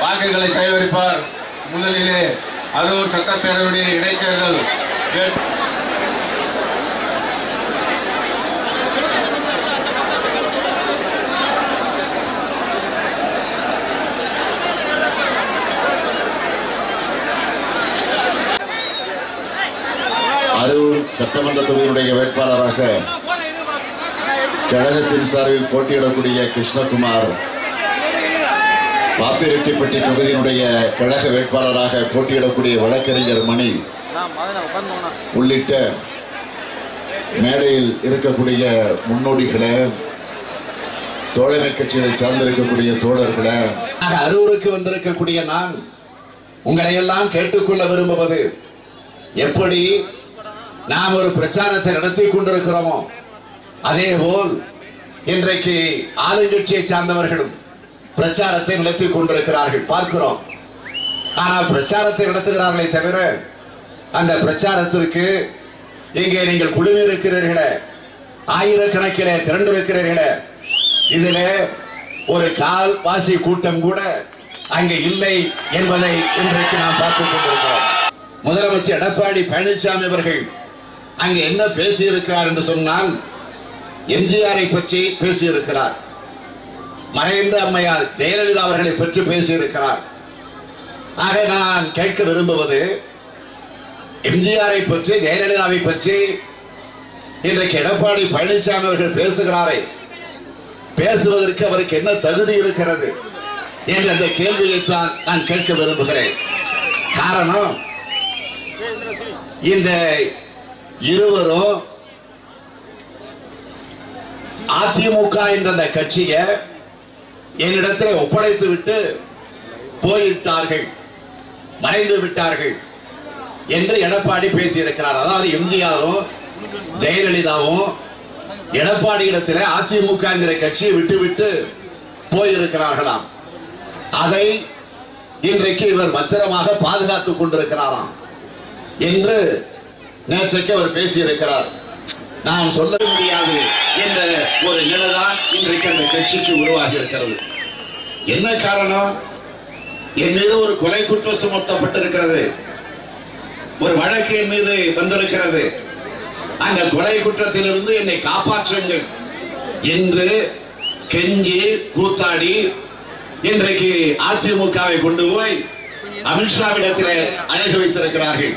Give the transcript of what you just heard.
வாக்குகளை சேகரிப்பார். முதலிலே அரூர் சட்டப்பேரவையுடைய இடைத்தேர்தல் அரூர் சட்டமன்ற தொகுதியினுடைய வேட்பாளராக கழகத்தின் சார்பில் போட்டியிடக்கூடிய கிருஷ்ணகுமார், பாப்பிரெட்டிப்பட்டி தொகுதியினுடைய கழக வேட்பாளராக போட்டியிடக்கூடிய வழக்கறிஞர் மணி உள்ளிட்ட மேடையில் இருக்கக்கூடிய முன்னோடிகளை, தோழமை கட்சிகளை சார்ந்திருக்கக்கூடிய தோழர்களை, அரூருக்கு வந்திருக்கக்கூடிய நான் உங்களை எல்லாம் கேட்டுக்கொள்ள விரும்புவது, எப்படி நாம் ஒரு பிரச்சாரத்தை நடத்தி கொண்டிருக்கிறோமோ அதேபோல் இன்றைக்கு ஆளுங்கட்சியை சார்ந்தவர்களும் பிரச்சாரத்தை நடத்தி கொண்டிருக்கிறார்கள் பார்க்கிறோம். ஆனால் பிரச்சாரத்தை நடத்துகிறார்களே தவிர அந்த பிரச்சாரத்திற்கு இங்கே நீங்கள் குழுமிருக்கிறீர்களே, ஆயிரக்கணக்கிலே திரண்டிருக்கிறீர்களே, இதில் ஒரு கால்வாசி கூட்டம் கூட அங்கே இல்லை என்பதை இன்றைக்கு நாம் பார்த்துக் கொண்டிருக்கிறோம். முதலமைச்சர் எடப்பாடி பழனிசாமி அவர்கள் அங்கே என்ன பேசியிருக்கிறார் என்று சொன்னால், எம்ஜிஆரை பற்றி பேசியிருக்கிறார், மறைந்த அம்மையார் ஜெயலலிதா அவர்களை பற்றி பேசியிருக்கிறார். ஆக நான் கேட்க விரும்புவது, எம்ஜிஆரை பற்றி ஜெயலலிதாவை பற்றி இன்றைக்கு எடப்பாடி பழனிசாமி அவர்கள் பேசுகிறாரே, பேசுவதற்கு அவருக்கு என்ன தகுதி இருக்கிறது என்ற அந்த கேள்வியைத்தான் நான் கேட்க விரும்புகிறேன். காரணம், இந்த இருவரும் அதிமுக என்ற அந்த கட்சியை என்னிடத்தில் ஒப்படைத்து விட்டு போய்விட்டார்கள், மறைந்து விட்டார்கள் என்று எடப்பாடி பேசியிருக்கிறார். அதாவது எம்ஜிஆரும் ஜெயலலிதாவும் எடப்பாடி இடத்தில் அதிமுக என்கிற கட்சியை விட்டுவிட்டு போயிருக்கிறார்களாம். அதை இன்றைக்கு இவர் பத்திரமாக பாதுகாத்துக் கொண்டிருக்கிறாராம் என்று நேற்றைக்கு அவர் பேசியிருக்கிறார். நாம் சொல்ல முடியாது என்ற ஒரு நிலைதான் இன்றைக்கு அந்த கட்சிக்கு உருவாகி இருக்கிறது. என்ன காரணம்? என் மீது ஒரு கொலை குற்றம் சுமத்தப்பட்டிருக்கிறது, ஒரு வழக்கு என் மீது வந்திருக்கிறது, அந்த கொலை குற்றத்திலிருந்து என்னை காப்பாற்றுங்கள் என்று கெஞ்சி கூத்தாடி இன்றைக்கு அதிமுகவை கொண்டு போய் அமித்ஷாவிடத்தில் அழைக்க வைத்திருக்கிறார்கள்.